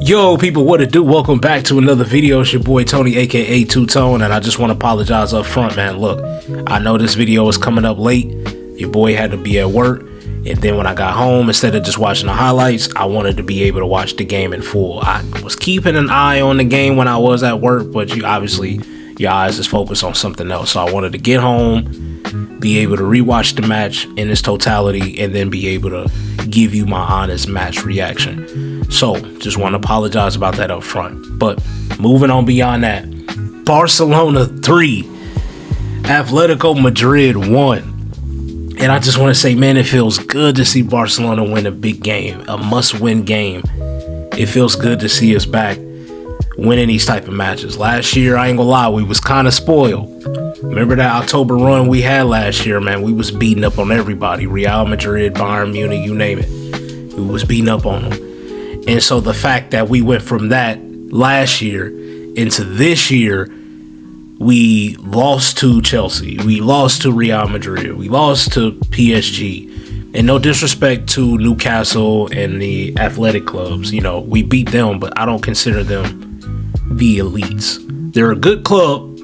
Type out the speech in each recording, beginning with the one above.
Yo, people, what it do? Welcome back to another video. It's your boy Tony, aka Two Tone, and I just want to apologize up front, man. Look, I know this video is coming up late. Your boy had to be at work, and then when I got home, instead of just watching the highlights, I wanted to be able to watch the game in full. I was keeping an eye on the game when I was at work, but your eyes is focused on something else. So I wanted to get home, be able to rewatch the match in its totality, and then be able to give you my honest match reaction. So just want to apologize about that up front. But moving on beyond that, Barcelona 3, Atletico Madrid 1. And I just want to say, man, it feels good to see Barcelona win a big game, a must-win game. It feels good to see us back winning these type of matches. Last year, I ain't gonna lie, we was kind of spoiled. Remember that October run we had last year, man? We was beating up on everybody. Real Madrid, Bayern Munich, you name it. We was beating up on them. And so the fact that we went from that last year into this year, we lost to Chelsea, we lost to Real Madrid, we lost to PSG. And no disrespect to Newcastle and the athletic clubs, you know, we beat them, but I don't consider them the elites. They're a good club,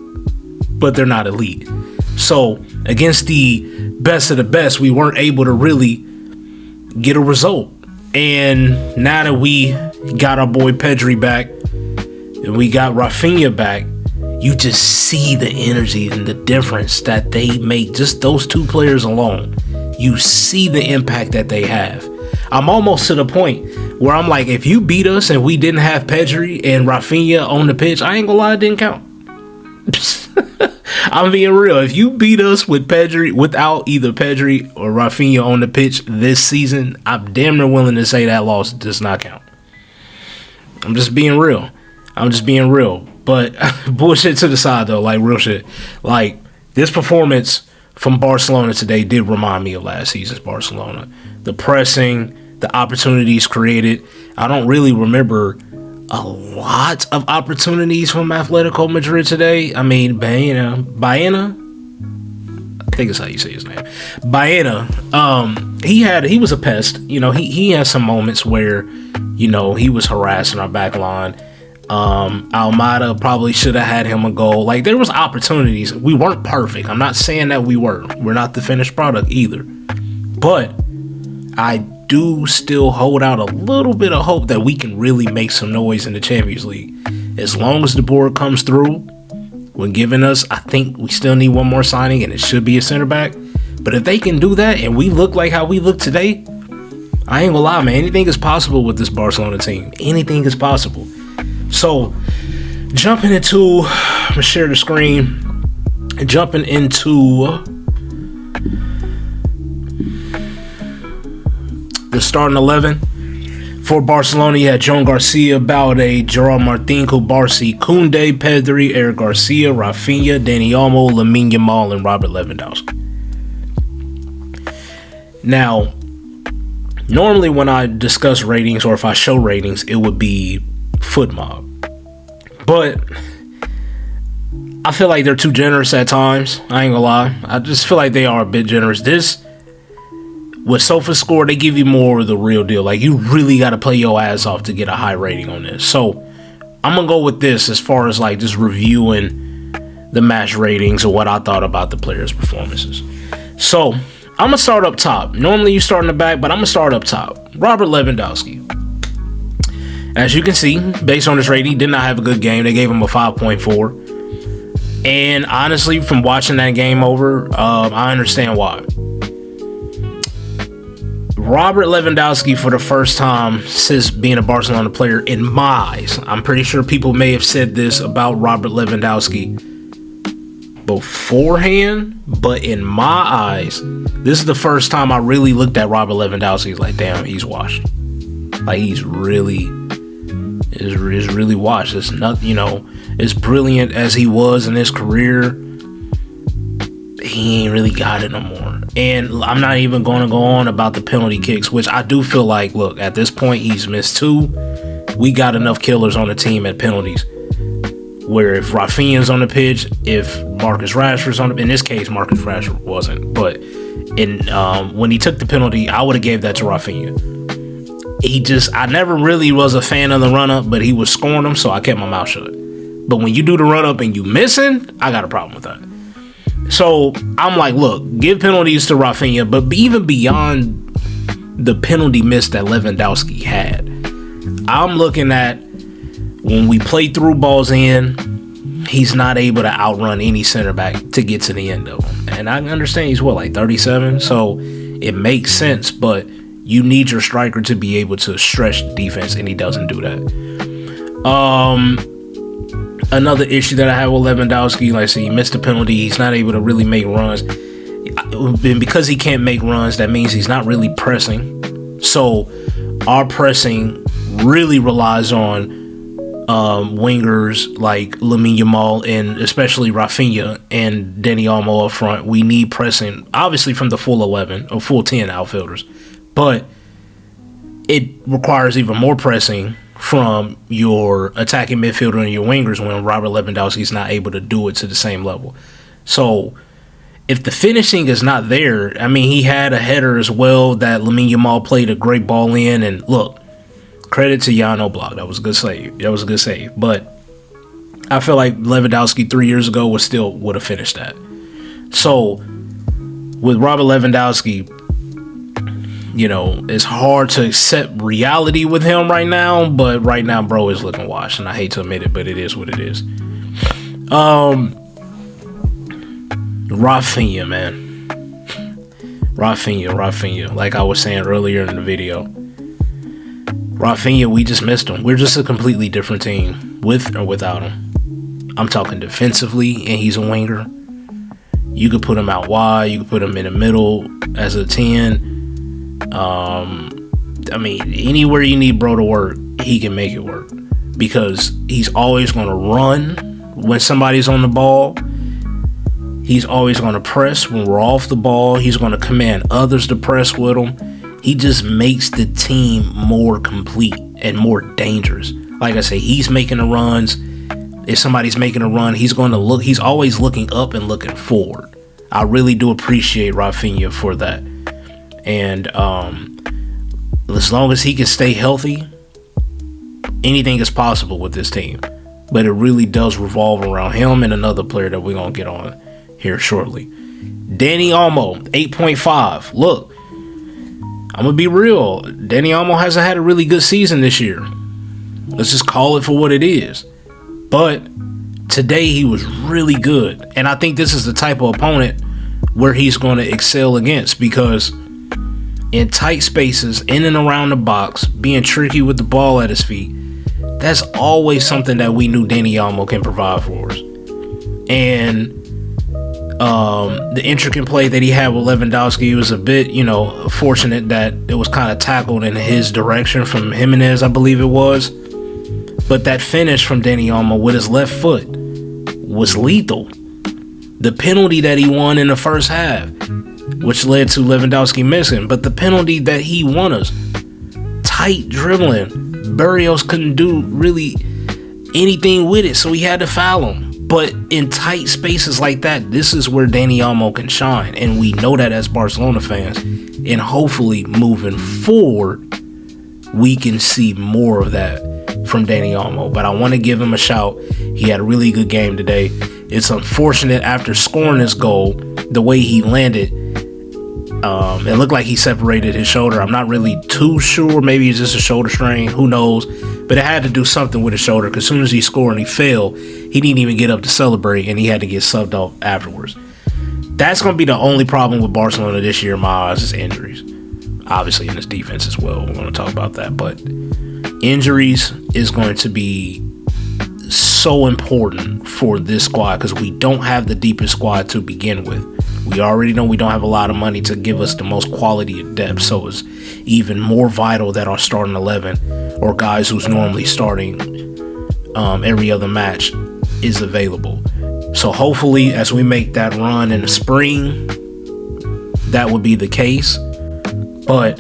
but they're not elite. So against the best of the best, we weren't able to really get a result. And now that we got our boy Pedri back and we got Rafinha back, you just see the energy and the difference that they make. Just those two players alone, you see the impact that they have. I'm almost to the point where I'm like, if you beat us and we didn't have Pedri and Rafinha on the pitch, I ain't gonna lie, it didn't count. I'm being real. If you beat us with Pedri, without either Pedri or Rafinha on the pitch this season, I'm damn near willing to say that loss does not count. I'm just being real. But bullshit to the side, though, like real shit. Like, this performance from Barcelona today did remind me of last season's Barcelona. The pressing, the opportunities created. I don't really remember a lot of opportunities from Atletico Madrid today. I mean, Baena, I think it's how you say his name. Baena, he was a pest. You know, he had some moments where, you know, he was harassing our back line. Almada probably should have had him a goal. Like, there was opportunities. We weren't perfect. I'm not saying that we were. We're not the finished product either. But I do still hold out a little bit of hope that we can really make some noise in the Champions League. As long as the board comes through when giving us, I think we still need one more signing, and it should be a center back. But if they can do that and we look like how we look today, I ain't gonna lie, man, anything is possible with this Barcelona team. Anything is possible. So jumping into, I'm gonna share the screen, jumping into the starting 11 for Barcelona. You had Joan Garcia, Balde, Gerard Martin, Kubarsi, Koundé, Pedri, Eric Garcia, Rafinha, Dani Olmo, Lamine Yamal, and Robert Lewandowski. Now, normally when I discuss ratings or if I show ratings, it would be foot mob. But I feel like they're too generous at times. I ain't gonna lie. I just feel like they are a bit generous. This, with SofaScore, they give you more of the real deal. Like, you really got to play your ass off to get a high rating on this. So I'm going to go with this as far as like just reviewing the match ratings or what I thought about the players' performances. So I'm going to start up top. Normally you start in the back, but I'm going to start up top. Robert Lewandowski. As you can see, based on his rating, he did not have a good game. They gave him a 5.4. And honestly, from watching that game over, I understand why. Robert Lewandowski, for the first time since being a Barcelona player, in my eyes, I'm pretty sure people may have said this about Robert Lewandowski beforehand, but in my eyes, this is the first time I really looked at Robert Lewandowski like, damn, he's washed. Like, he's really washed. It's not, you know, as brilliant as he was in his career, he ain't really got it no more. And I'm not even going to go on about the penalty kicks, which I do feel like, look, at this point, he's missed 2. We got enough killers on the team at penalties, where if Rafinha's on the pitch, if Marcus Rashford's on the, in this case, Marcus Rashford wasn't, but when he took the penalty, I would have gave that to Rafinha. I never really was a fan of the run-up, but he was scoring them, so I kept my mouth shut. But when you do the run-up and you missing, I got a problem with that. So I'm like, look, give penalties to Rafinha, but even beyond the penalty miss that Lewandowski had, I'm looking at when we play through balls in, he's not able to outrun any center back to get to the end of them. And I understand he's like 37, so it makes sense, but you need your striker to be able to stretch the defense, and he doesn't do that. Another issue that I have with Lewandowski, like I said, he missed a penalty. He's not able to really make runs. And because he can't make runs, that means he's not really pressing. So our pressing really relies on wingers like Lamine Yamal and especially Rafinha and Dani Olmo up front. We need pressing, obviously, from the full 11 or full 10 outfielders. But it requires even more pressing from your attacking midfielder and your wingers when Robert Lewandowski is not able to do it to the same level. So if the finishing is not there, I mean, he had a header as well that Lamine Yamal played a great ball in. And look, credit to Jan Oblak. That was a good save. But I feel like Lewandowski 3 years ago would have finished that. So with Robert Lewandowski, you know, it's hard to accept reality with him right now, but right now, bro, is looking washed, and I hate to admit it, but it is what it is. Rafinha, man. Rafinha. Like I was saying earlier in the video, Rafinha, we just missed him. We're just a completely different team, with or without him. I'm talking defensively, and he's a winger. You could put him out wide. You could put him in the middle as a 10. I mean, anywhere you need bro to work, he can make it work because he's always going to run when somebody's on the ball. He's always going to press when we're off the ball. He's going to command others to press with him. He just makes the team more complete and more dangerous. Like I say, he's making the runs. If somebody's making a run, he's always looking up and looking forward. I really do appreciate Rafinha for that. And as long as he can stay healthy, anything is possible with this team. But it really does revolve around him and another player that we're going to get on here shortly. Dani Olmo, 8.5. Look, I'm going to be real. Dani Olmo hasn't had a really good season this year. Let's just call it for what it is. But today he was really good. And I think this is the type of opponent where he's going to excel against, because in tight spaces, in and around the box, being tricky with the ball at his feet, that's always something that we knew Dani Olmo can provide for us. And the intricate play that he had with Lewandowski was a bit, fortunate that it was kind of tackled in his direction from Jimenez, I believe it was. But that finish from Dani Olmo with his left foot was lethal. The penalty that he won in the first half, which led to Lewandowski missing, but the penalty that he won us, tight dribbling, Barrios couldn't do really anything with it, so he had to foul him. But in tight spaces like that, this is where Dani Olmo can shine, and we know that as Barcelona fans. And hopefully, moving forward, we can see more of that from Dani Olmo. But I want to give him a shout. He had a really good game today. It's unfortunate after scoring this goal, the way he landed. It looked like he separated his shoulder. I'm not really too sure. Maybe it's just a shoulder strain. Who knows? But it had to do something with his shoulder, because as soon as he scored and he fell, he didn't even get up to celebrate, and he had to get subbed off afterwards. That's going to be the only problem with Barcelona this year in my eyes, is injuries. Obviously, in his defense as well. We're going to talk about that. But injuries is going to be so important for this squad, because we don't have the deepest squad to begin with. We already know we don't have a lot of money to give us the most quality of depth, so it's even more vital that our starting 11 or guys who's normally starting every other match is available. So hopefully, as we make that run in the spring, that would be the case. But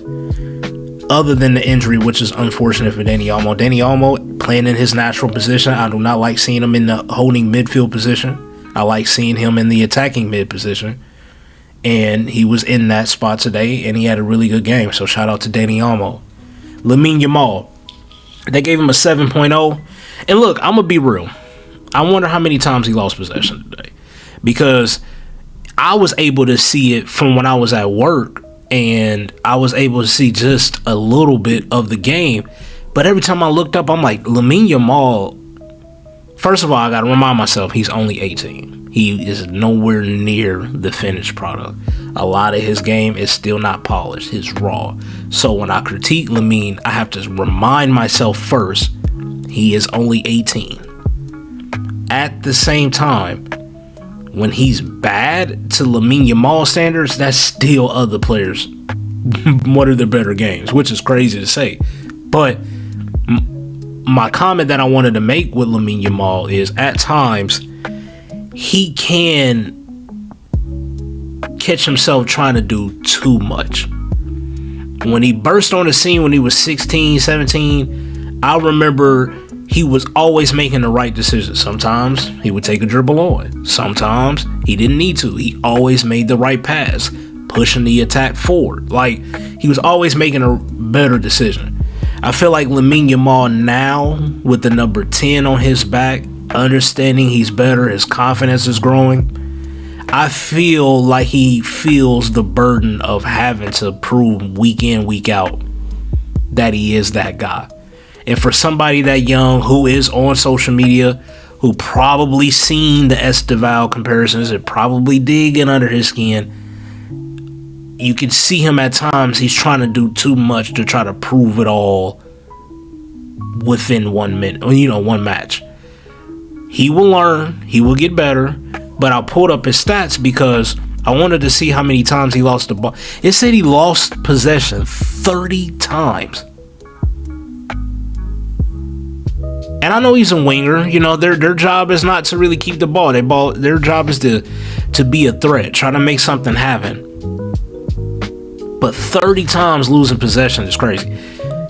other than the injury, which is unfortunate for Dani Olmo playing in his natural position, I do not like seeing him in the holding midfield position. I like seeing him in the attacking mid position. And he was in that spot today, and he had a really good game. So shout out to Dani Olmo. Lamine Yamal, they gave him a 7.0. And look, I'm going to be real. I wonder how many times he lost possession today. Because I was able to see it from when I was at work, and I was able to see just a little bit of the game. But every time I looked up, I'm like, Lamine Yamal, first of all, I got to remind myself, he's only 18. He is nowhere near the finished product. A lot of his game is still not polished. It's raw. So when I critique Lamine, I have to remind myself first, he is only 18. At the same time, when he's bad to Lamine Yamal standards, that's still other players. One of their better games, which is crazy to say. But my comment that I wanted to make with Lamine Yamal is, at times, he can catch himself trying to do too much. When he burst on the scene when he was 16, 17, I remember he was always making the right decision. Sometimes he would take a dribble on. Sometimes he didn't need to. He always made the right pass, pushing the attack forward. Like, he was always making a better decision. I feel like Lamine Yamal now, with the number 10 on his back, understanding he's better, his confidence is growing, I feel like he feels the burden of having to prove week in, week out that he is that guy. And for somebody that young who is on social media, who probably seen the Esteval comparisons and probably digging under his skin, you can see him at times, he's trying to do too much to try to prove it all within 1 minute, or, one match. He will learn, he will get better, but I pulled up his stats because I wanted to see how many times he lost the ball. It said he lost possession 30 times. And I know he's a winger. Their job is not to really keep the ball. Their job is to be a threat, try to make something happen. But 30 times losing possession is crazy.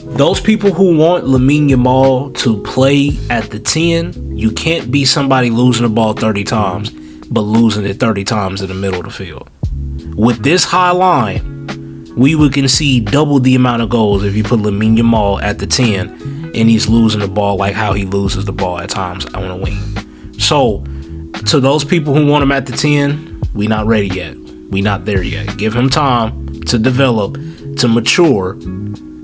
Those people who want Lamine Yamal to play at the 10, you can't be somebody losing the ball 30 times, but losing it 30 times in the middle of the field. With this high line, we would concede double the amount of goals if you put Lamine Yamal at the 10 and he's losing the ball like how he loses the ball at times on a wing. So, to those people who want him at the 10, we not ready yet. We not there yet. Give him time to develop, to mature,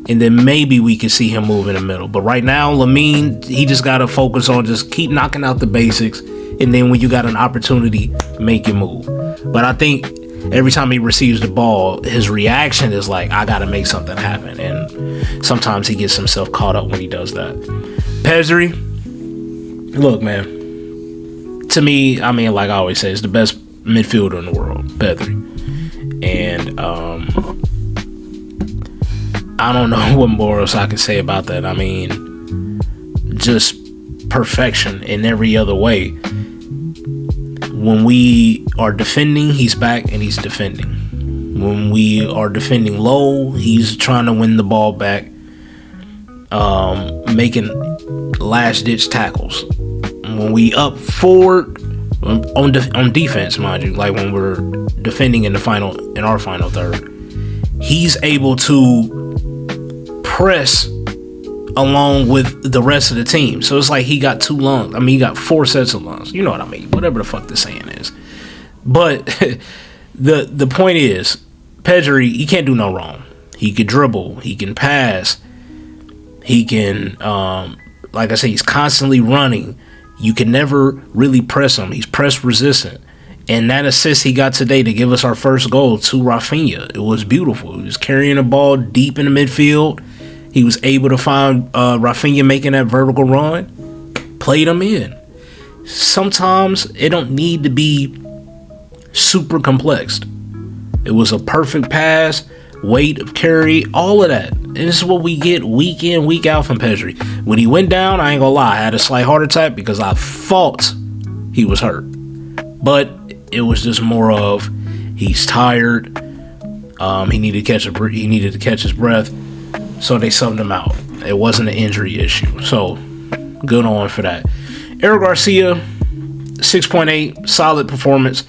and then maybe we can see him move in the middle. But right now, Lamine, he just got to focus on just keep knocking out the basics, and then when you got an opportunity, make your move. But I think every time he receives the ball, his reaction is like, I got to make something happen. And sometimes he gets himself caught up when he does that. Pedri, look, man, to me, like I always say, it's the best midfielder in the world, Pedri. And I don't know what more else I can say about that. Just perfection in every other way. When we are defending, he's back and he's defending. When we are defending low, he's trying to win the ball back, making last-ditch tackles. When we up forward on defense, mind you, like when we're defending in our final third, he's able to press along with the rest of the team. So it's like he got two lungs. He got 4 sets of lungs. You know what I mean? Whatever the fuck the saying is. But the point is, Pedri, he can't do no wrong. He can dribble. He can pass. He can, like I say, he's constantly running. You can never really press him. He's press resistant. And that assist he got today to give us our first goal to Rafinha, it was beautiful. He was carrying the ball deep in the midfield. He was able to find Rafinha making that vertical run, played him in. Sometimes it don't need to be super complex. It was a perfect pass, weight of carry, all of that. And this is what we get week in, week out from Pedri. When he went down, I ain't gonna lie, I had a slight heart attack because I thought he was hurt. But it was just more of he's tired. He needed to catch his breath. So they subbed him out. It wasn't an injury issue. So good on for that. Eric Garcia, 6.8, solid performance.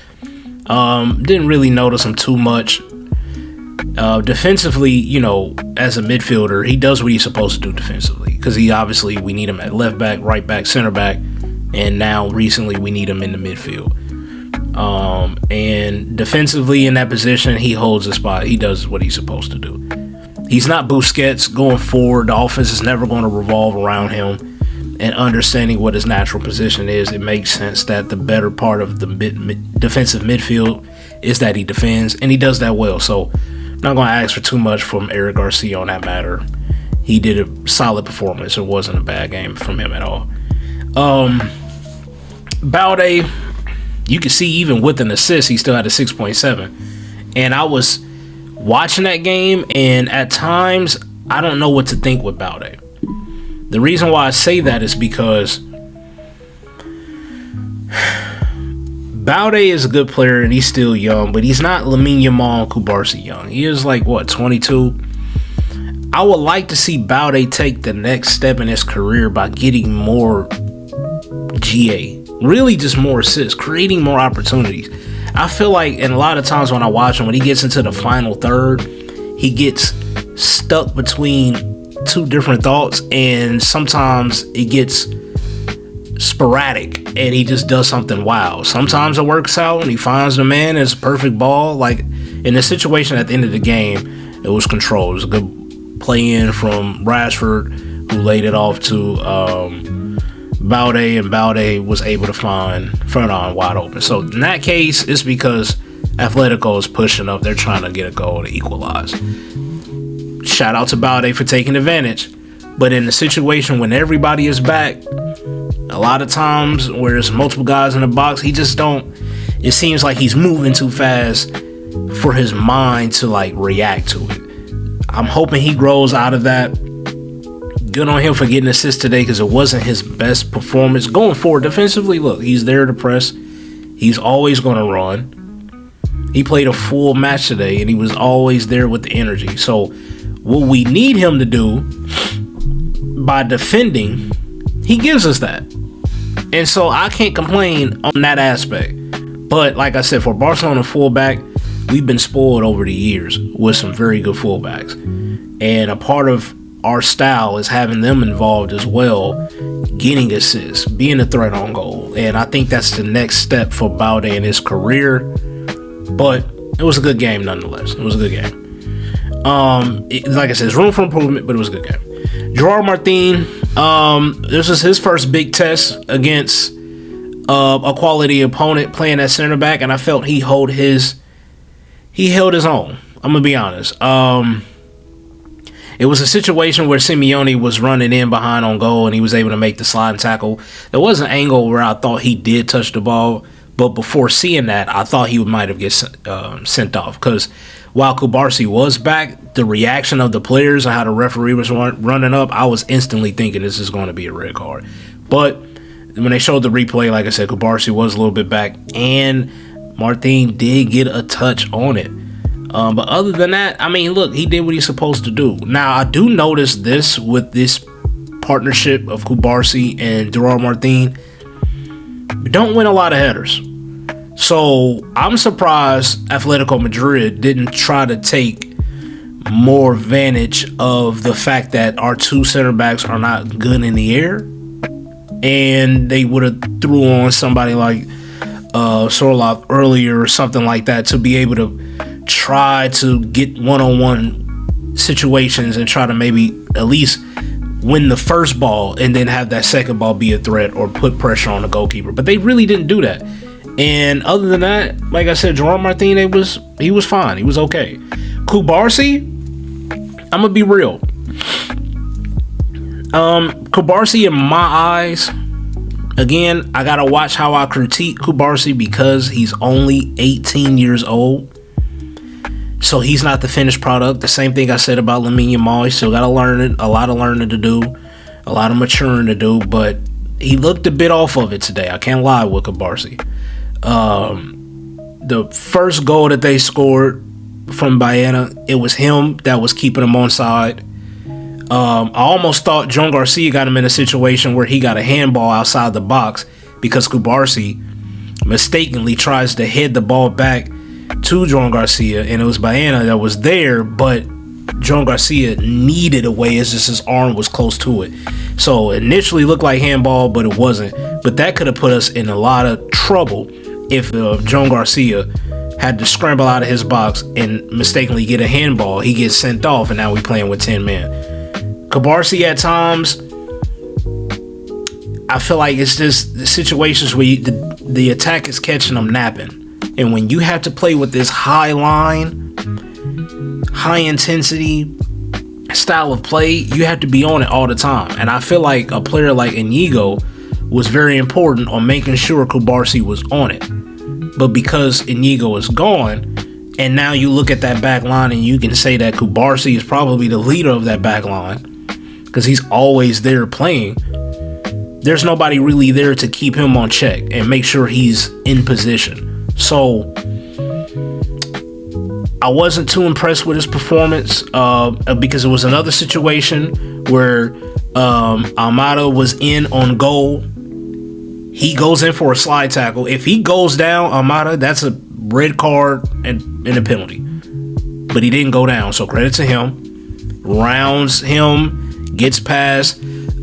Didn't really notice him too much. Defensively, you know, as a midfielder, he does what he's supposed to do defensively, because we need him at left back, right back, center back, and now recently we need him in the midfield. And defensively in that position, he holds a spot. He does what he's supposed to do. He's not Busquets going forward. The offense is never going to revolve around him. And understanding what his natural position is, it makes sense that the better part of the defensive midfield is that he defends, and he does that well. So I'm not going to ask for too much from Eric Garcia on that matter. He did a solid performance. It wasn't a bad game from him at all. Balde, you can see even with an assist, he still had a 6.7. And I was watching that game, and at times, I don't know what to think with Balde. The reason why I say that is because Balde is a good player and he's still young, but he's not Lamine Yamal and Kubarsi young. He is like, 22? I would like to see Balde take the next step in his career by getting more GA. Really just more assists, creating more opportunities. I feel like, and a lot of times when I watch him, when he gets into the final third, he gets stuck between two different thoughts, and sometimes it gets sporadic and he just does something wild. Sometimes it works out and he finds the man. It's a perfect ball. Like in the situation at the end of the game, it was controlled. It was a good play in from Rashford, who laid it off to Balde, and Balde was able to find Fernan wide open. So in that case, it's because Atletico is pushing up. They're trying to get a goal to equalize. Shout out to Balde for taking advantage. But in the situation when everybody is back, a lot of times where there's multiple guys in the box, it seems like he's moving too fast for his mind to like react to it. I'm hoping he grows out of that. Good on him for getting assists today, because it wasn't his best performance. Going forward defensively, look, he's there to press. He's always going to run. He played a full match today and he was always there with the energy. So what we need him to do by defending, he gives us that. And so I can't complain on that aspect. But like I said, for Barcelona fullback, we've been spoiled over the years with some very good fullbacks. And a part of our style is having them involved as well, getting assists, being a threat on goal. And I think that's the next step for Balde in his career. But it was a good game nonetheless. It was a good game. Like I said, there's room for improvement, but it was a good game. Gerard Martin, this was his first big test against a quality opponent playing at center back, and I felt he held his own. I'm gonna be honest. It was a situation where Simeone was running in behind on goal, and he was able to make the sliding tackle. There was an angle where I thought he did touch the ball, but before seeing that, I thought he might have get sent off, because while Kubarsi was back, the reaction of the players and how the referee was running up, I was instantly thinking this is going to be a red card. But when they showed the replay, like I said, Kubarsi was a little bit back, and Martin did get a touch on it. But other than that, I mean, look, he did what he's supposed to do. Now, I do notice this with this partnership of Kubarsi and Gerard Martin. We don't win a lot of headers. So I'm surprised Atletico Madrid didn't try to take more advantage of the fact that our two center backs are not good in the air, and they would have threw on somebody like Sorloth earlier or something like that to be able to try to get one-on-one situations and try to maybe at least win the first ball and then have that second ball be a threat or put pressure on the goalkeeper. But they really didn't do that. And other than that, like I said, Gerard Martin, he was fine. He was okay. Kubarsi, I'm gonna be real. Kubarsi, in my eyes, again, I gotta watch how I critique Kubarsi because he's only 18 years old. So he's not the finished product. The same thing I said about Lamine Yamal. He still got to learn it. A lot of learning to do. A lot of maturing to do. But he looked a bit off of it today. I can't lie with Kubarsi. The first goal that they scored from Baena, it was him that was keeping him on side. I almost thought John Garcia got him in a situation where he got a handball outside the box because Kubarsi mistakenly tries to head the ball back to Joan Garcia, and it was Baena that was there, but Joan Garcia needed a way as just his arm was close to it. So initially looked like handball, but it wasn't. But that could have put us in a lot of trouble if Joan Garcia had to scramble out of his box and mistakenly get a handball. He gets sent off, and now we're playing with 10 men. Cabarsi at times, I feel like it's just the situations where the attack is catching them napping. And when you have to play with this high line, high intensity style of play, you have to be on it all the time. And I feel like a player like Inigo was very important on making sure Cabarsi was on it. But because Inigo is gone, and now you look at that back line and you can say that Cabarsi is probably the leader of that back line because he's always there playing. There's nobody really there to keep him on check and make sure he's in position. So I wasn't too impressed with his performance because it was another situation where Almada was in on goal. He goes in for a slide tackle. If he goes down, Almada, that's a red card and a penalty. But he didn't go down, so credit to him. Rounds him, gets past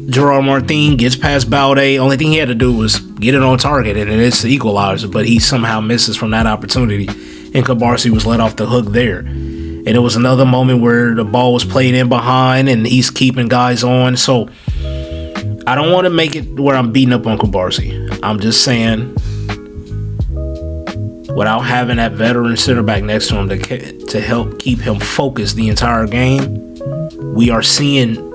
Gerard Martin, gets past Balde. Only thing he had to do was get it on target, and it's the equalizer. But he somehow misses from that opportunity, and Cabarsi was let off the hook there. And it was another moment where the ball was played in behind, and he's keeping guys on. So I don't want to make it where I'm beating up on Cabarsi. I'm just saying, without having that veteran center back next to him to help keep him focused the entire game, we are seeing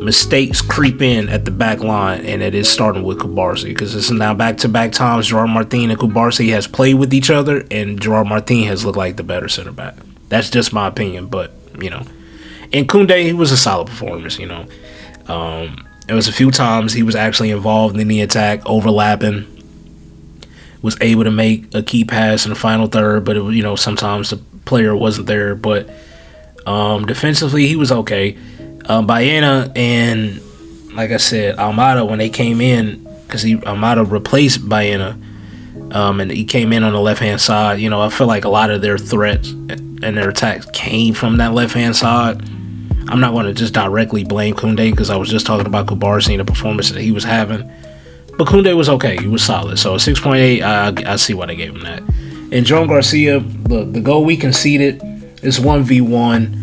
mistakes creep in at the back line, and it is starting with Cabarsi because this is now back-to-back times Gerard Martin and Cabarsi has played with each other, and Gerard Martin has looked like the better center back. That's just my opinion, but and Koundé, he was a solid performance. There was a few times he was actually involved in the attack, overlapping, was able to make a key pass in the final third, but it, sometimes the player wasn't there. But defensively, he was okay. Baena and, like I said, Almada, when they came in, because Almada replaced Baena, and he came in on the left-hand side, I feel like a lot of their threats and their attacks came from that left-hand side. I'm not going to just directly blame Koundé because I was just talking about Cabarsi and the performance that he was having. But Koundé was okay. He was solid. So 6.8, I see why they gave him that. And Joan Garcia, the goal we conceded is 1v1.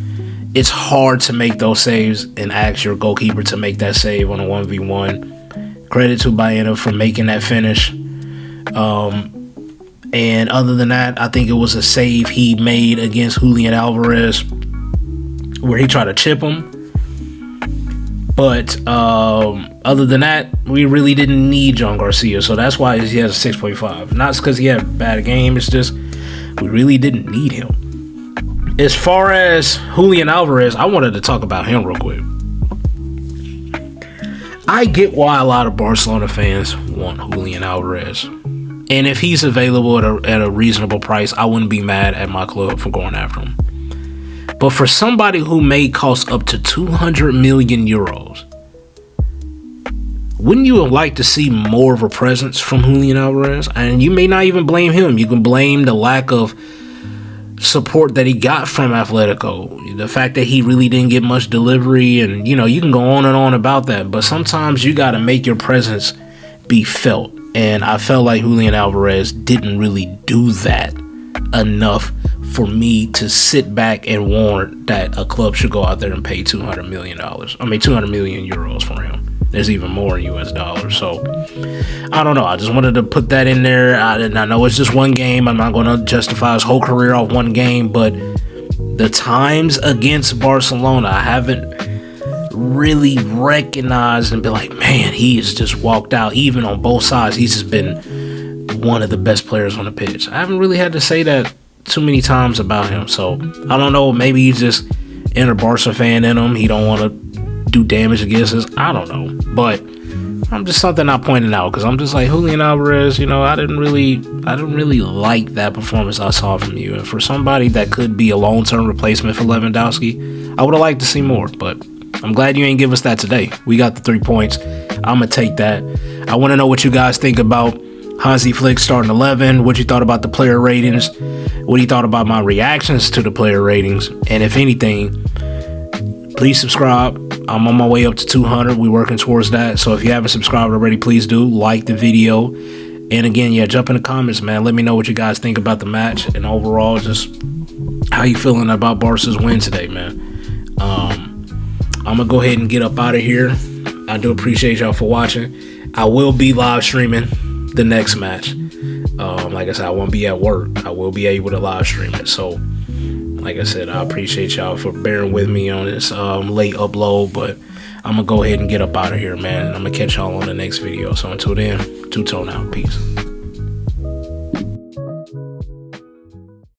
It's hard to make those saves and ask your goalkeeper to make that save on a 1v1. Credit to Baena for making that finish. And other than that, I think it was a save he made against Julian Alvarez where he tried to chip him. But other than that, we really didn't need Joan Garcia. So that's why he has a 6.5. Not because he had a bad game. It's just we really didn't need him. As far as Julian Alvarez, I wanted to talk about him real quick. I get why a lot of Barcelona fans want Julian Alvarez. And if he's available at a reasonable price, I wouldn't be mad at my club for going after him. But for somebody who may cost up to 200 million euros, wouldn't you have liked to see more of a presence from Julian Alvarez? And you may not even blame him. You can blame the lack of support that he got from Atletico. The fact that he really didn't get much delivery, and you can go on and on about that. But sometimes you got to make your presence be felt. And I felt like Julian Alvarez didn't really do that enough for me to sit back and warrant that a club should go out there and pay $200 million. 200 million euros for him. There's even more in US dollars. So I don't know. I just wanted to put that in there. I know it's just one game. I'm not going to justify his whole career off one game, but the times against Barcelona, I haven't really recognized and been like, man, he has just walked out. Even on both sides, he's just been one of the best players on the pitch. I haven't really had to say that too many times about him. So I don't know. Maybe he's just inner Barca fan in him. He don't want to do damage against us. I don't know. But I'm just something I pointed out because I'm just like, Julian Alvarez, I didn't really like that performance I saw from you. And for somebody that could be a long-term replacement for Lewandowski, I would have liked to see more. But I'm glad you ain't give us that today. We got the 3 points. I'm going to take that. I want to know what you guys think about Hansi Flick starting 11. What you thought about the player ratings? What you thought about my reactions to the player ratings? And if anything, please subscribe. I'm on my way up to 200. We're working towards that. So if you haven't subscribed already, please do. Like the video. And again, yeah, jump in the comments, man. Let me know what you guys think about the match. And overall, just how you feeling about Barca's win today, man. I'm going to go ahead and get up out of here. I do appreciate y'all for watching. I will be live streaming the next match. Like I said, I won't be at work. I will be able to live stream it. So, like I said, I appreciate y'all for bearing with me on this late upload. But I'm going to go ahead and get up out of here, man. I'm going to catch y'all on the next video. So until then, two-tone out. Peace.